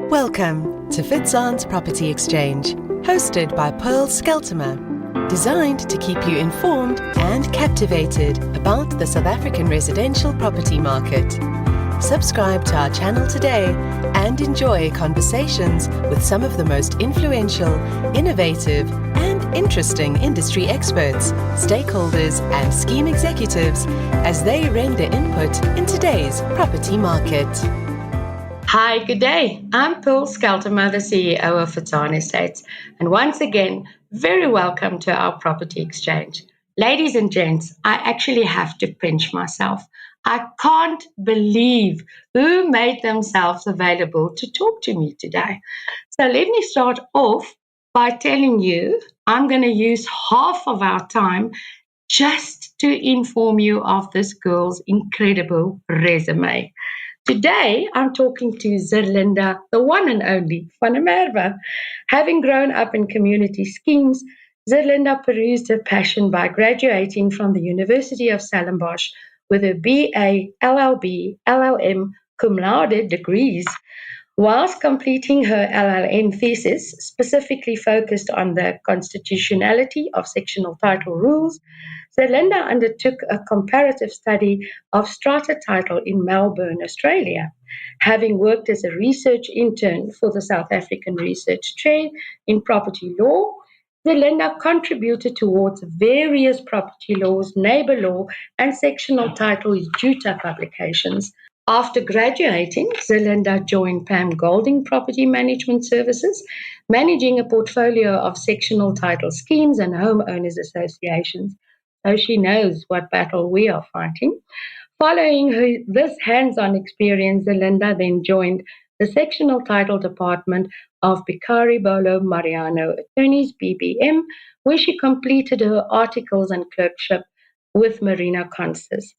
Welcome to Fitzanne's Property Exchange, hosted by Scheltema, designed to keep you informed and captivated about the South African residential property market. Subscribe to our channel today and enjoy conversations with some of the most influential, innovative, and interesting industry experts, stakeholders, and scheme executives as they render input in today's property market. Hi, good day. I'm Scheltema, the CEO of Fitzanne Estates, and once again, very welcome to our property exchange. Ladies and gents, I actually have to pinch myself. I can't believe who made themselves available to talk to me today. So let me start off by telling you I'm going to use half of our time just to inform you of this girl's incredible resume. Today, I'm talking to Zerlinda, the one and only Van der Merwe. Having grown up in community schemes, Zerlinda pursued her passion by graduating from the University of Stellenbosch with her BA, LLB, LLM, cum laude degrees. Whilst completing her LLM thesis, specifically focused on the constitutionality of sectional title rules, Zerlinda undertook a comparative study of strata title in Melbourne, Australia. Having worked as a research intern for the South African Research Chair in Property Law, Zerlinda contributed towards various property laws, neighbour law, and sectional title JUTA publications. After graduating, Zerlinda joined Pam Golding Property Management Services, managing a portfolio of sectional title schemes and homeowners associations. So she knows what battle we are fighting. Following this hands-on experience, Zerlinda then joined the Sectional Title Department of Bicari Bolo Mariano Attorneys, BBM, where she completed her articles and clerkship with Marina Constance.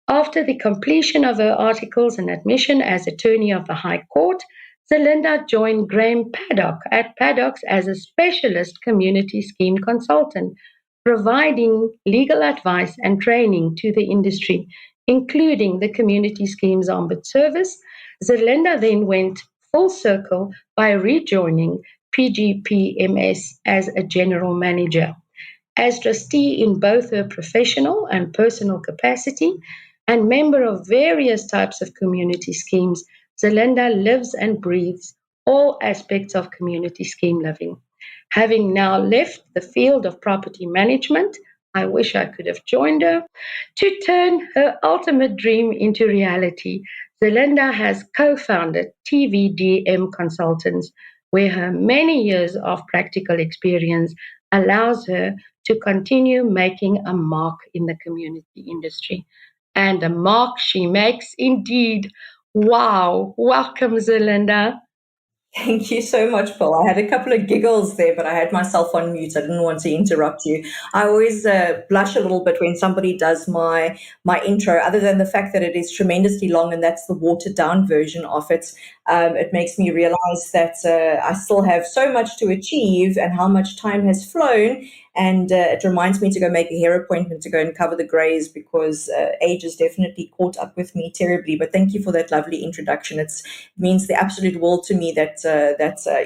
After the completion of her articles and admission as attorney of the High Court, Zerlinda joined Graham Paddock at Paddock's as a specialist community scheme consultant, providing legal advice and training to the industry, including the Community Schemes Ombud Service. Zerlinda then went full circle by rejoining PGPMS as a general manager. As trustee in both her professional and personal capacity, and member of various types of community schemes, Zerlinda lives and breathes all aspects of community scheme living. Having now left the field of property management, I wish I could have joined her, to turn her ultimate dream into reality. Zerlinda has co-founded TVDM Consultants, where her many years of practical experience allows her to continue making a mark in the community industry. And a mark she makes indeed. Wow. Welcome, Zerlinda. Thank you so much, Paul. I had a couple of giggles there, but I had myself on mute. I didn't want to interrupt you. I always blush a little bit when somebody does my intro, other than the fact that it is tremendously long and that's the watered down version of it. It makes me realize that I still have so much to achieve and how much time has flown. And it reminds me to go make a hair appointment to go and cover the grays because age has definitely caught up with me terribly. But thank you for that lovely introduction. It means the absolute world to me that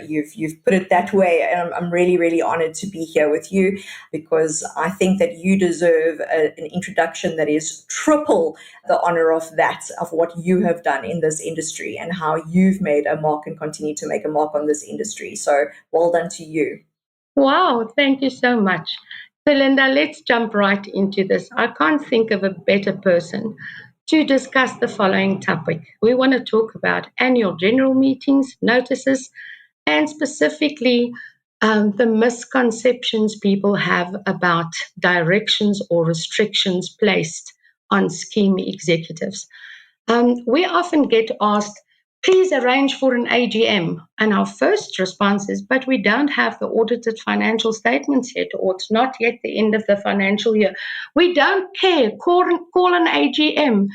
you've put it that way. And I'm really, really honored to be here with you because I think that you deserve an introduction that is triple the honor of what you have done in this industry and how you've made a mark and continue to make a mark on this industry. So well done to you. Wow, thank you so much. Zerlinda, let's jump right into this. I can't think of a better person to discuss the following topic. We want to talk about annual general meetings, notices, and specifically the misconceptions people have about directions or restrictions placed on scheme executives. We often get asked, please arrange for an AGM. And our first response is, but we don't have the audited financial statements yet, or it's not yet the end of the financial year. We don't care. Call an AGM.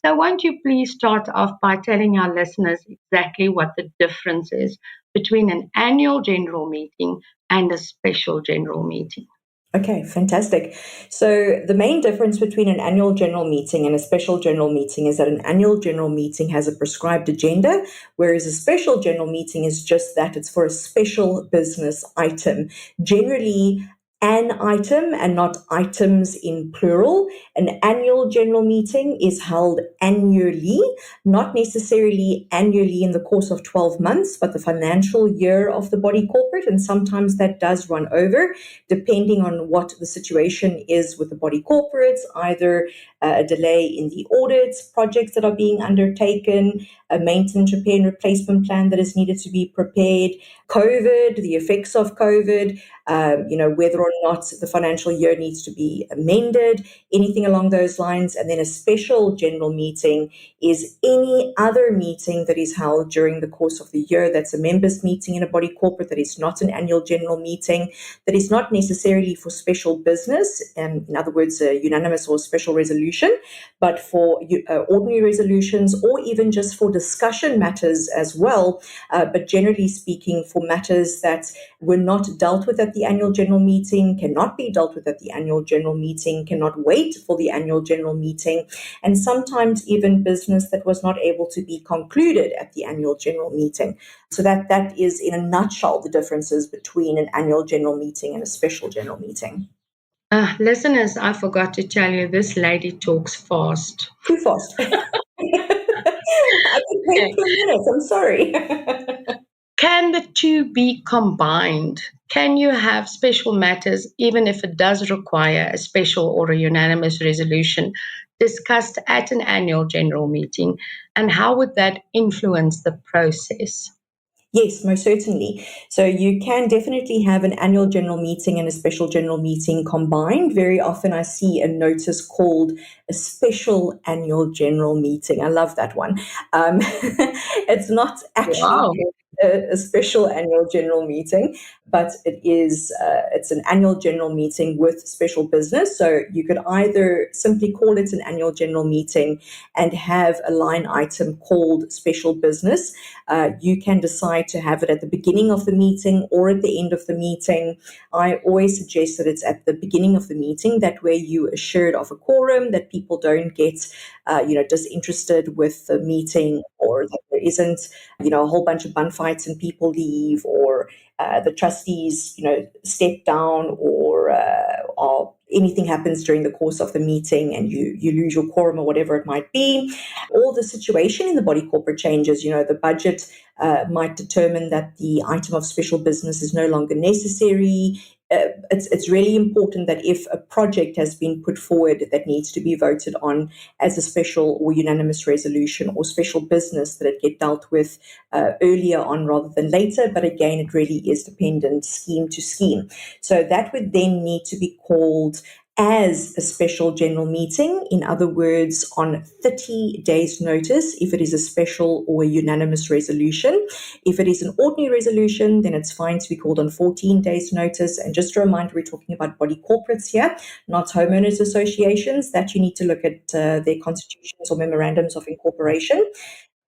So won't you please start off by telling our listeners exactly what the difference is between an annual general meeting and a special general meeting? Okay, fantastic. So the main difference between an annual general meeting and a special general meeting is that an annual general meeting has a prescribed agenda, whereas a special general meeting is just that, it's for a special business item. Generally, an item and not items in plural. An annual general meeting is held annually, not necessarily annually in the course of 12 months, but the financial year of the body corporate, and sometimes that does run over depending on what the situation is with the body corporates, either a delay in the audits, projects that are being undertaken, a maintenance, repair, and replacement plan that is needed to be prepared, COVID, the effects of COVID, whether or not the financial year needs to be amended, anything along those lines. And then a special general meeting is any other meeting that is held during the course of the year that's a members meeting in a body corporate, that is not an annual general meeting, that is not necessarily for special business, in other words, a unanimous or special resolution, but for ordinary resolutions, or even just for discussion matters as well, but generally speaking for matters that were not dealt with at the annual general meeting, cannot be dealt with at the annual general meeting, cannot wait for the annual general meeting, and sometimes even business that was not able to be concluded at the annual general meeting. So that is, in a nutshell, the differences between an annual general meeting and a special general meeting. Listeners, I forgot to tell you, this lady talks fast. Too fast. I can wait 2 minutes. I'm sorry. Can the two be combined? Can you have special matters, even if it does require a special or a unanimous resolution, discussed at an annual general meeting? And how would that influence the process? Yes, most certainly. So you can definitely have an annual general meeting and a special general meeting combined. Very often I see a notice called a special annual general meeting. I love that one. It's not actually Wow. a special annual general meeting, but it's an annual general meeting with special business. So you could either simply call it an annual general meeting and have a line item called special business. You can decide to have it at the beginning of the meeting or at the end of the meeting. I always suggest that it's at the beginning of the meeting. That way you are assured of a quorum, that people don't get, disinterested with the meeting, or that there isn't, a whole bunch of bun fights and people leave, or the trustees, step down, or anything happens during the course of the meeting and you lose your quorum or whatever it might be. Or the situation in the body corporate changes, the budget might determine that the item of special business is no longer necessary. It's really important that if a project has been put forward that needs to be voted on as a special or unanimous resolution or special business, that it get dealt with earlier on rather than later. But again, it really is dependent scheme to scheme. So that would then need to be called as a special general meeting, in other words, on 30 days' notice if it is a special or a unanimous resolution. If it is an ordinary resolution, then it's fine to be called on 14 days' notice. And just a reminder, we're talking about body corporates here, not homeowners associations, that you need to look at their constitutions or memorandums of incorporation.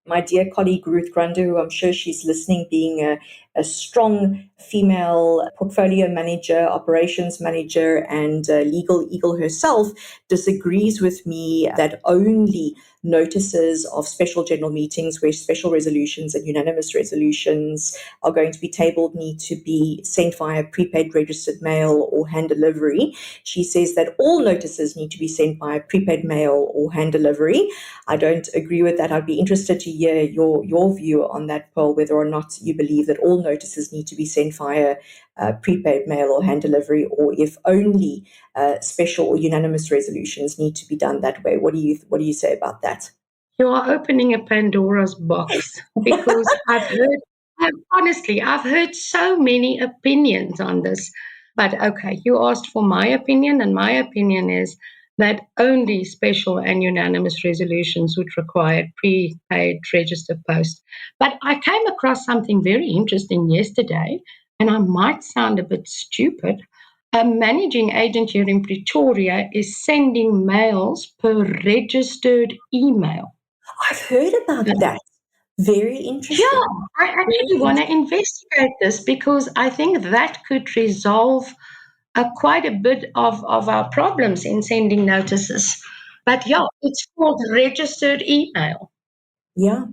My dear colleague Ruth Grunder, who I'm sure she's listening, being a strong female portfolio manager, operations manager, and legal eagle herself, disagrees with me that only notices of special general meetings where special resolutions and unanimous resolutions are going to be tabled need to be sent via prepaid registered mail or hand delivery. She says that all notices need to be sent by prepaid mail or hand delivery. I don't agree with that. I'd be interested to hear your view on that, Pearl, whether or not you believe that all notices need to be sent via prepaid mail or hand delivery, or if only special or unanimous resolutions need to be done that way. What do you say about that? You are opening a Pandora's box, because I've heard so many opinions on this. But okay, you asked for my opinion, and my opinion is that only special and unanimous resolutions would require prepaid register post. But I came across something very interesting yesterday, and I might sound a bit stupid. A managing agent here in Pretoria is sending mails per registered email. I've heard about that. Very interesting. Yeah, I actually want to investigate this, because I think that could resolve quite a bit of our problems in sending notices. But yeah, it's called registered email. Yeah.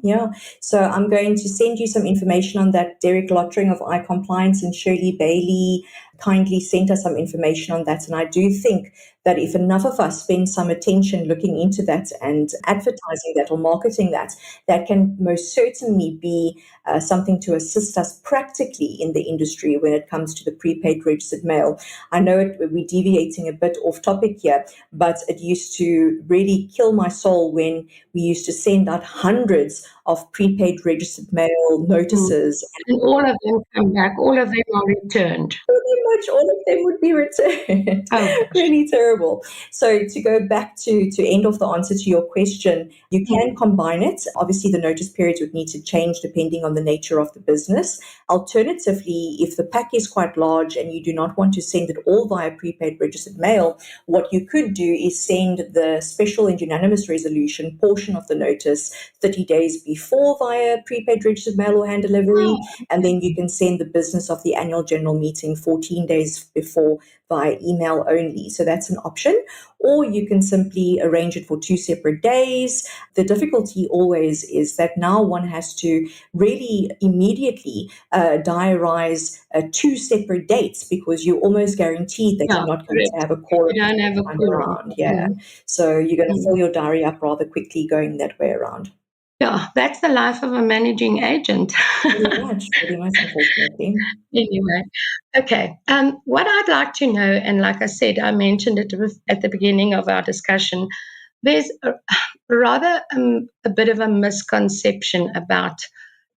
So I'm going to send you some information on that. Derek Lottering of iCompliance and Shirley Bailey kindly sent us some information on that. And I do think that if enough of us spend some attention looking into that and advertising that or marketing that, that can most certainly be something to assist us practically in the industry when it comes to the prepaid registered mail. I know we're deviating a bit off topic here, but it used to really kill my soul when we used to send out hundreds of prepaid registered mail notices. And all of them come back, all of them are returned. Pretty much all of them would be returned. Really terrible. So to go back to end off the answer to your question, you can combine it. Obviously, the notice periods would need to change depending on the nature of the business. Alternatively, if the pack is quite large and you do not want to send it all via prepaid registered mail, what you could do is send the special and unanimous resolution portion of the notice 30 days before via prepaid registered mail or hand delivery, and then you can send the business of the annual general meeting 14 days before via email only. So that's an option. Or you can simply arrange it for 2 separate days. The difficulty always is that now one has to really immediately diarize 2 separate dates because you're almost guaranteed that you're not going to have a quorum. You don't have a quorum. Around. Yeah. So you're going to fill your diary up rather quickly going that way around. Yeah, that's the life of a managing agent. Pretty much, unfortunately. Anyway, okay. What I'd like to know, and like I said, I mentioned it at the beginning of our discussion, there's rather a bit of a misconception about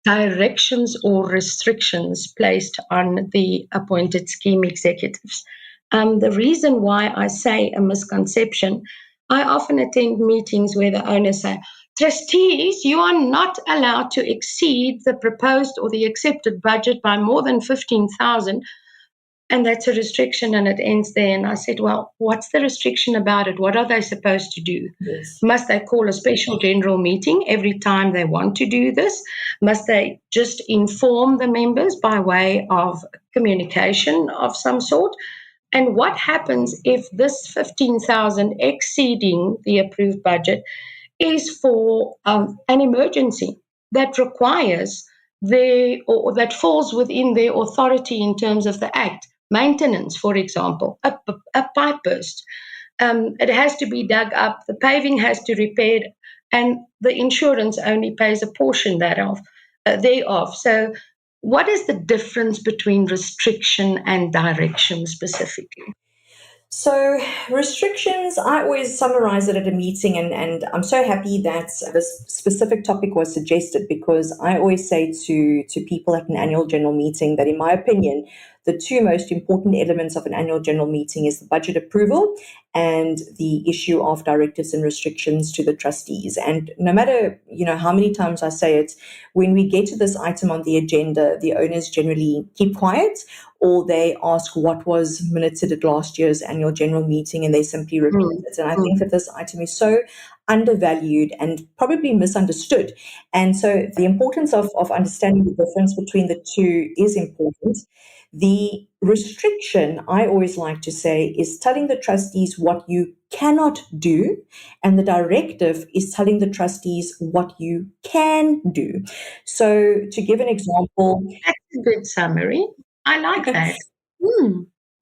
directions or restrictions placed on the appointed scheme executives. The reason why I say a misconception, I often attend meetings where the owners say, Trustees, you are not allowed to exceed the proposed or the accepted budget by more than 15,000. And that's a restriction and it ends there. And I said, well, what's the restriction about it? What are they supposed to do? Yes. Must they call a special general meeting every time they want to do this? Must they just inform the members by way of communication of some sort? And what happens if this 15,000 exceeding the approved budget is for an emergency that requires or that falls within their authority in terms of the Act? Maintenance, for example, a pipe burst. It has to be dug up, the paving has to be repaired, and the insurance only pays a portion thereof. So what is the difference between restriction and direction specifically? So restrictions, I always summarize it at a meeting, and I'm so happy that this specific topic was suggested because I always say to people at an annual general meeting that in my opinion, the 2 most important elements of an annual general meeting is the budget approval and the issue of directives and restrictions to the trustees. And no matter, how many times I say it, when we get to this item on the agenda, the owners generally keep quiet or they ask what was minuted at last year's annual general meeting and they simply repeat it. And I think that this item is so undervalued and probably misunderstood. And so the importance of understanding the difference between the 2 is important. The restriction, I always like to say, is telling the trustees what you cannot do, and the directive is telling the trustees what you can do. So to give an example... That's a good summary. I like that.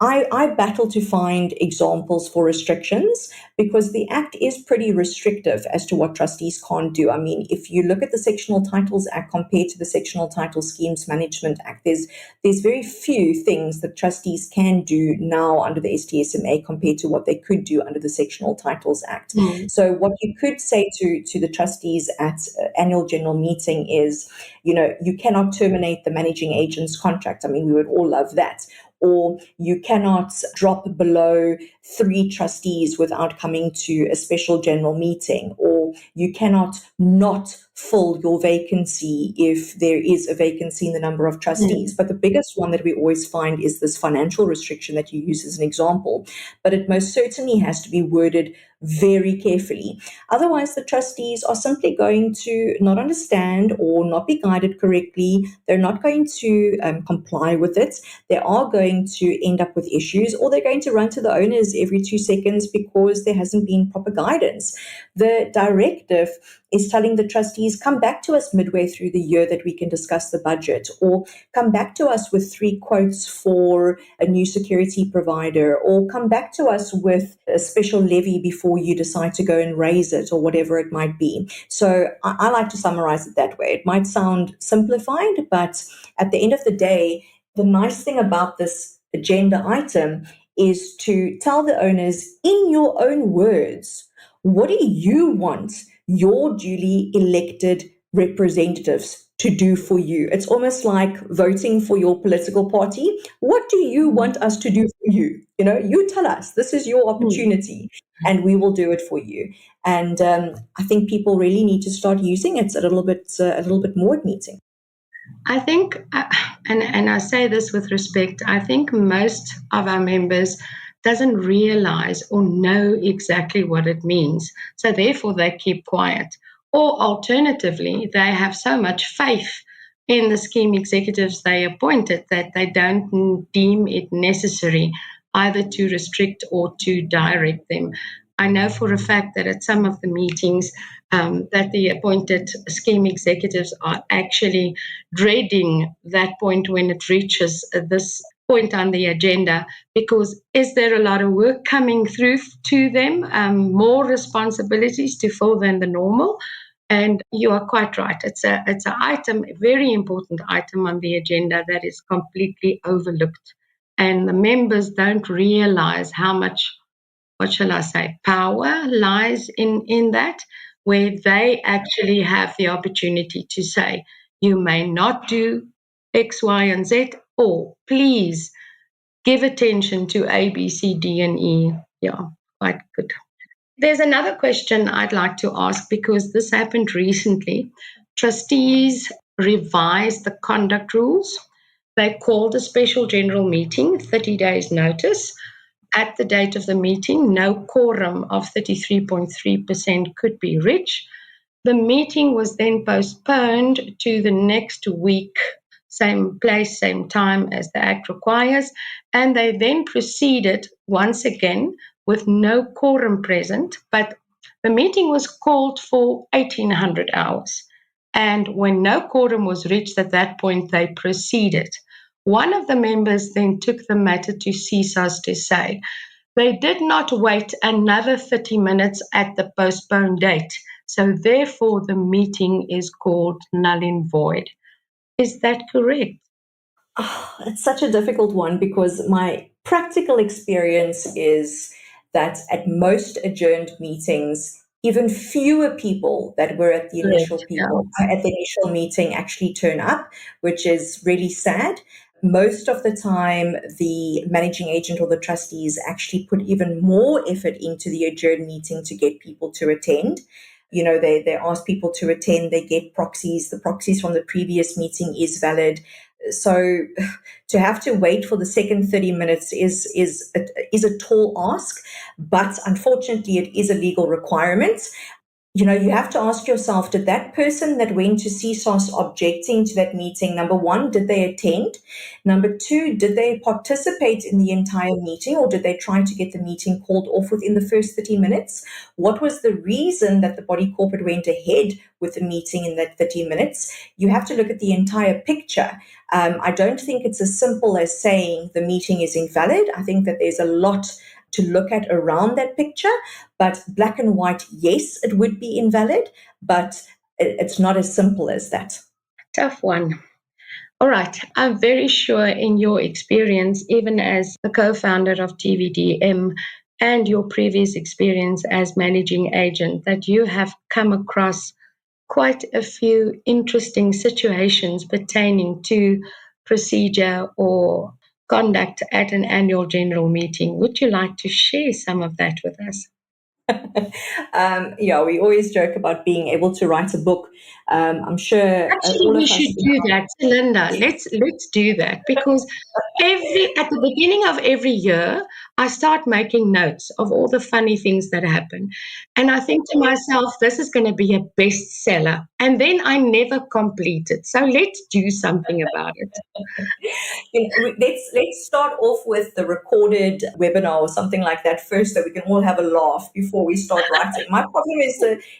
I battle to find examples for restrictions because the Act is pretty restrictive as to what trustees can't do. I mean, if you look at the Sectional Titles Act compared to the Sectional Title Schemes Management Act, there's very few things that trustees can do now under the STSMA compared to what they could do under the Sectional Titles Act. So what you could say to the trustees at annual general meeting is, you cannot terminate the managing agent's contract. I mean, we would all love that. Or you cannot drop below 3 trustees without coming to a special general meeting, or or you cannot not fill your vacancy if there is a vacancy in the number of trustees. But the biggest one that we always find is this financial restriction that you use as an example. But it most certainly has to be worded very carefully. Otherwise, the trustees are simply going to not understand or not be guided correctly. They're not going to comply with it. They are going to end up with issues, or they're going to run to the owners every 2 seconds because there hasn't been proper guidance. The directive is telling the trustees, come back to us midway through the year that we can discuss the budget, or come back to us with 3 quotes for a new security provider, or come back to us with a special levy before you decide to go and raise it, or whatever it might be. So I like to summarize it that way. It might sound simplified, but at the end of the day, the nice thing about this agenda item is to tell the owners in your own words, what do you want your duly elected representatives to do for you? It's almost like voting for your political party. What do you want us to do for you? You tell us, this is your opportunity, and we will do it for you. And I think people really need to start using it a little bit more at meeting. I think, and I say this with respect, I think most of our members doesn't realize or know exactly what it means. So therefore they keep quiet. Or alternatively, they have so much faith in the scheme executives they appointed that they don't deem it necessary either to restrict or to direct them. I know for a fact that at some of the meetings that the appointed scheme executives are actually dreading that point when it reaches this point on the agenda, because is there a lot of work coming through to them, more responsibilities to fill than the normal? And you are quite right. It's an item, a very important item on the agenda that is completely overlooked. And the members don't realize how much, what shall I say, power lies in that, where they actually have the opportunity to say, you may not do X, Y, and Z, or please give attention to A, B, C, D, and E. Yeah, quite good. There's another question I'd like to ask, because this happened recently. Trustees revised the conduct rules. They called a special general meeting, 30 days notice. At the date of the meeting, no quorum of 33.3% could be reached. The meeting was then postponed to the next week, same place, same time as the Act requires, and they then proceeded once again with no quorum present, but the meeting was called for 1800 hours. And when no quorum was reached at that point, they proceeded. One of the members then took the matter to CSOS to say, they did not wait another 30 minutes at the postponed date, so therefore the meeting is called null and void. Is that correct? Oh, it's such a difficult one, because my practical experience is that at most adjourned meetings, even fewer people that were at the initial meeting actually turn up, which is really sad. Most of the time, the managing agent or the trustees actually put even more effort into the adjourned meeting to get people to attend. They ask people to attend, they get proxies. The proxies from the previous meeting is valid. So to have to wait for the second 30 minutes is a tall ask, but unfortunately it is a legal requirement. You have to ask yourself, did that person that went to CSOS objecting to that meeting, number one, did they attend? Number two, did they participate in the entire meeting, or did they try to get the meeting called off within the first 30 minutes? What was the reason that the body corporate went ahead with the meeting in that 30 minutes? You have to look at the entire picture. I don't think it's as simple as saying the meeting is invalid. I think that there's a lot to look at around that picture, but black and white, yes, it would be invalid, but it's not as simple as that. Tough one. All right. I'm very sure in your experience, even as the co-founder of TVDM and your previous experience as managing agent, that you have come across quite a few interesting situations pertaining to procedure or conduct at an annual general meeting. Would you like to share some of that with us? Yeah, we always joke about being able to write a book. I'm sure Actually, all we of us. should do that, Linda. Let's do that, because at the beginning of every year, I start making notes of all the funny things that happen, and I think to myself, this is going to be a bestseller, and then I never complete it. So let's do something about it. Let's start off with the recorded webinar or something like that first, so we can all have a laugh before we start writing. My problem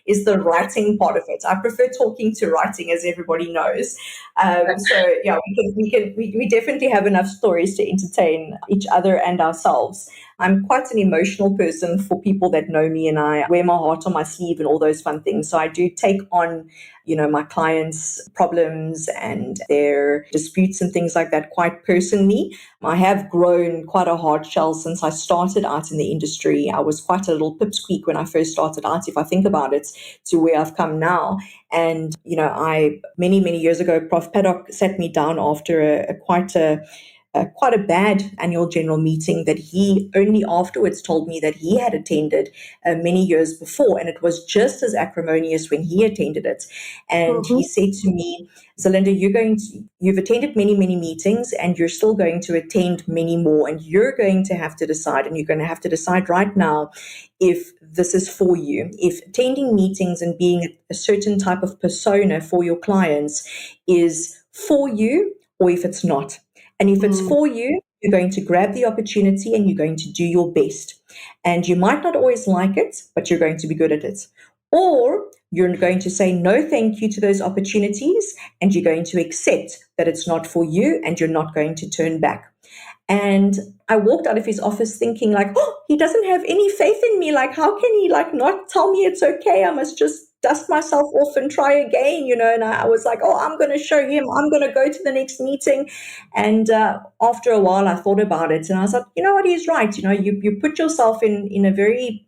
is the writing part of it. I prefer talking to writing, as everybody knows. So yeah, we definitely have enough stories to entertain each other and ourselves. I'm quite an emotional person for people that know me, and I wear my heart on my sleeve and all those fun things. So I do take on, my clients' problems and their disputes and things like that quite personally. I have grown quite a hard shell since I started out in the industry. I was quite a little pipsqueak when I first started out, if I think about it, to where I've come now. And, I many, many years ago, Prof. Paddock sat me down after quite a bad annual general meeting that he only afterwards told me that he had attended many years before, and it was just as acrimonious when he attended it. And he said to me, Zerlinda, you've attended many, many meetings, and you're still going to attend many more, and you're going to have to decide, and you're going to have to decide right now if this is for you. If attending meetings and being a certain type of persona for your clients is for you, or if it's not. And if it's for you, you're going to grab the opportunity and you're going to do your best. And you might not always like it, but you're going to be good at it. Or you're going to say no thank you to those opportunities, and you're going to accept that it's not for you, and you're not going to turn back. And I walked out of his office thinking like, oh, he doesn't have any faith in me. Like, how can he not tell me it's okay? I must just dust myself off and try again, And I was like, oh, I'm going to show him. I'm going to go to the next meeting. And after a while, I thought about it, and I was like, you know what? He's right. You put yourself in a very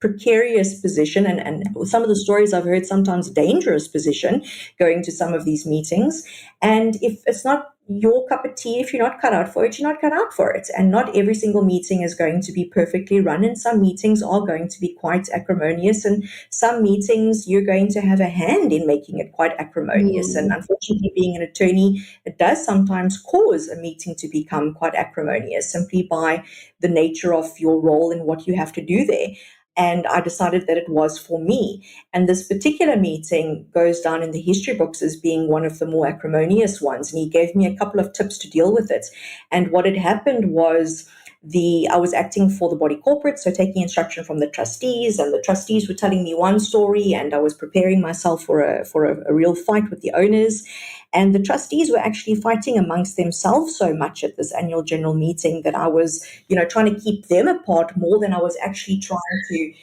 precarious position, and some of the stories I've heard, sometimes dangerous position, going to some of these meetings. And if it's not your cup of tea, if you're not cut out for it, you're not cut out for it. And not every single meeting is going to be perfectly run, and some meetings are going to be quite acrimonious, and some meetings you're going to have a hand in making it quite acrimonious. And unfortunately, being an attorney, it does sometimes cause a meeting to become quite acrimonious simply by the nature of your role and what you have to do there. And I decided that it was for me. And this particular meeting goes down in the history books as being one of the more acrimonious ones. And he gave me a couple of tips to deal with it. And what had happened was I was acting for the body corporate, so taking instruction from the trustees, and the trustees were telling me one story, and I was preparing myself for a real fight with the owners. And the trustees were actually fighting amongst themselves so much at this annual general meeting that I was, trying to keep them apart more than I was actually trying to.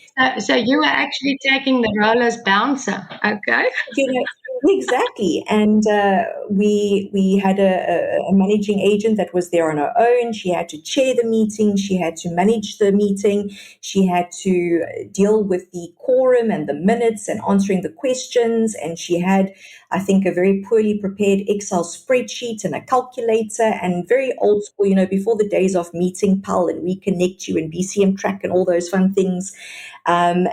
So you were actually taking the role as bouncer, okay? Exactly. And we had a managing agent that was there on her own. She had to chair the meeting. She had to manage the meeting. She had to deal with the quorum and the minutes and answering the questions. And she had, I think, a very poorly prepared Excel spreadsheet and a calculator, and very old school, before the days of Meeting Pal and Reconnect You and BCM Track and all those fun things. And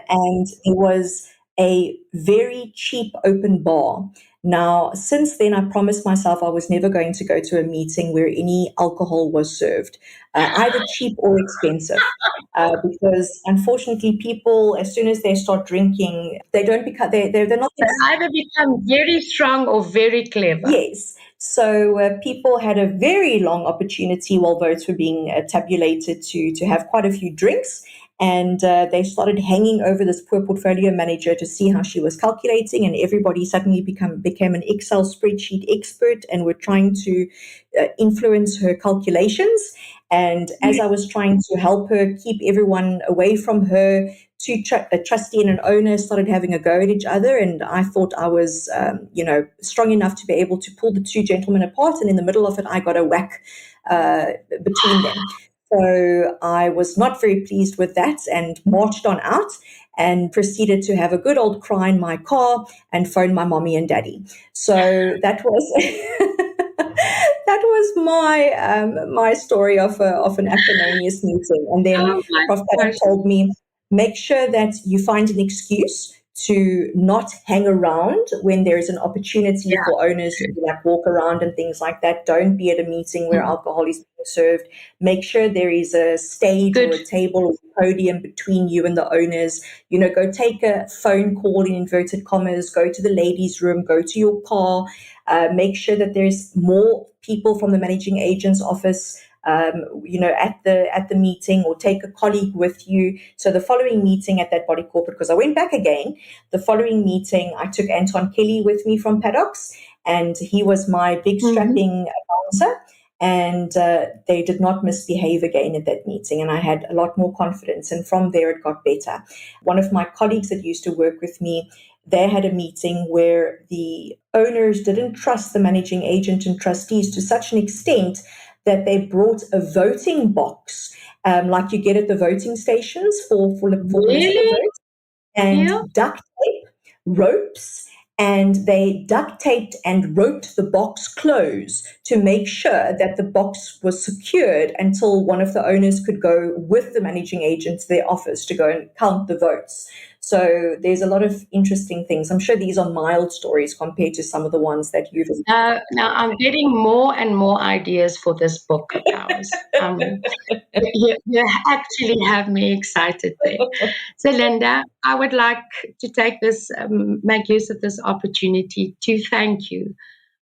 it was a very cheap open bar. Now, since then, I promised myself I was never going to go to a meeting where any alcohol was served, either cheap or expensive. Because unfortunately, people, as soon as they start drinking, they don't become, they're not. They either become very strong or very clever. Yes. So people had a very long opportunity while votes were being tabulated to have quite a few drinks. And they started hanging over this poor portfolio manager to see how she was calculating, and everybody suddenly became an Excel spreadsheet expert and were trying to influence her calculations. And as I was trying to help her keep everyone away from her, a trustee and an owner started having a go at each other, and I thought I was, strong enough to be able to pull the two gentlemen apart, and in the middle of it, I got a whack between them. So I was not very pleased with that and marched on out and proceeded to have a good old cry in my car and phone my mommy and daddy. So that was that was my story of an acrimonious meeting. And then Prof. Paddock told me, make sure that you find an excuse to not hang around when there is an opportunity for owners to like walk around and things like that. Don't be at a meeting where alcohol is being served. Make sure there is a stage or a table or a podium between you and the owners. Go take a phone call in inverted commas, go to the ladies' room, go to your car, make sure that there's more people from the managing agent's office at the meeting, or take a colleague with you. So the following meeting at that body corporate, because I went back again, the following meeting, I took Anton Kelly with me from Paddocks, and he was my big strapping bouncer, and they did not misbehave again at that meeting, and I had a lot more confidence, and from there it got better. One of my colleagues that used to work with me, they had a meeting where the owners didn't trust the managing agent and trustees to such an extent that they brought a voting box, like you get at the voting stations for political votes, and duct tape, ropes, and they duct taped and roped the box closed to make sure that the box was secured until one of the owners could go with the managing agent to their office to go and count the votes. So there's a lot of interesting things. I'm sure these are mild stories compared to some of the ones that you've... Now I'm getting more and more ideas for this book of ours. You actually have me excited there. So, Linda, I would like to make use of this opportunity to thank you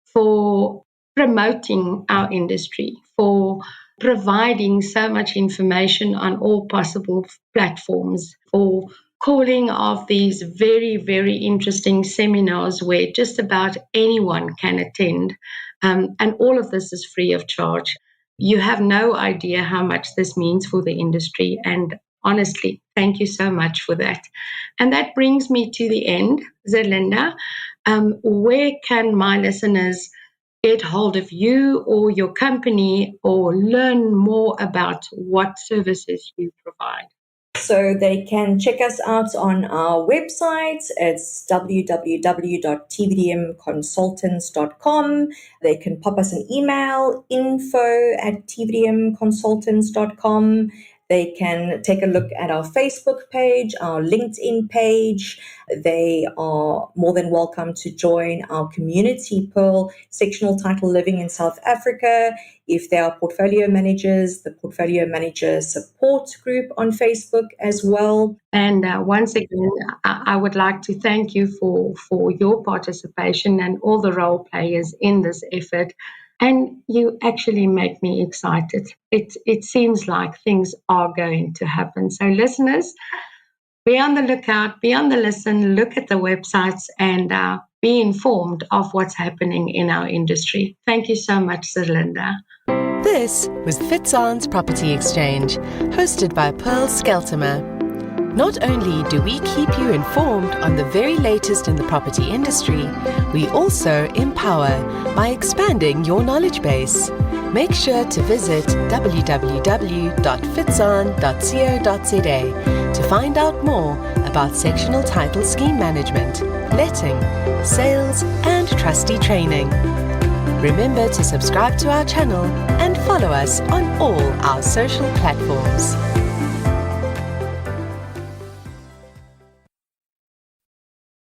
for promoting our industry, for providing so much information on all possible platforms, for calling off these very, very interesting seminars where just about anyone can attend. And all of this is free of charge. You have no idea how much this means for the industry. And honestly, thank you so much for that. And that brings me to the end, Zerlinda. Where can my listeners get hold of you or your company, or learn more about what services you provide? So they can check us out on our website. It's www.tvdmconsultants.com. They can pop us an email, info@tvdmconsultants.com. They can take a look at our Facebook page, our LinkedIn page. They are more than welcome to join our community, Pearl, Sectional Title Living in South Africa. If they are portfolio managers, the Portfolio Manager Support Group on Facebook as well. And once again, I would like to thank you for your participation and all the role players in this effort. And you actually make me excited. It seems like things are going to happen. So listeners, be on the lookout, be on the listen, look at the websites, and be informed of what's happening in our industry. Thank you so much, Zerlinda. This was Fitzanne's Property Exchange, hosted by Pearl Scheltema. Not only do we keep you informed on the very latest in the property industry, we also empower by expanding your knowledge base. Make sure to visit www.fitzanne.co.za to find out more about sectional title scheme management, letting, sales, and trustee training. Remember to subscribe to our channel and follow us on all our social platforms.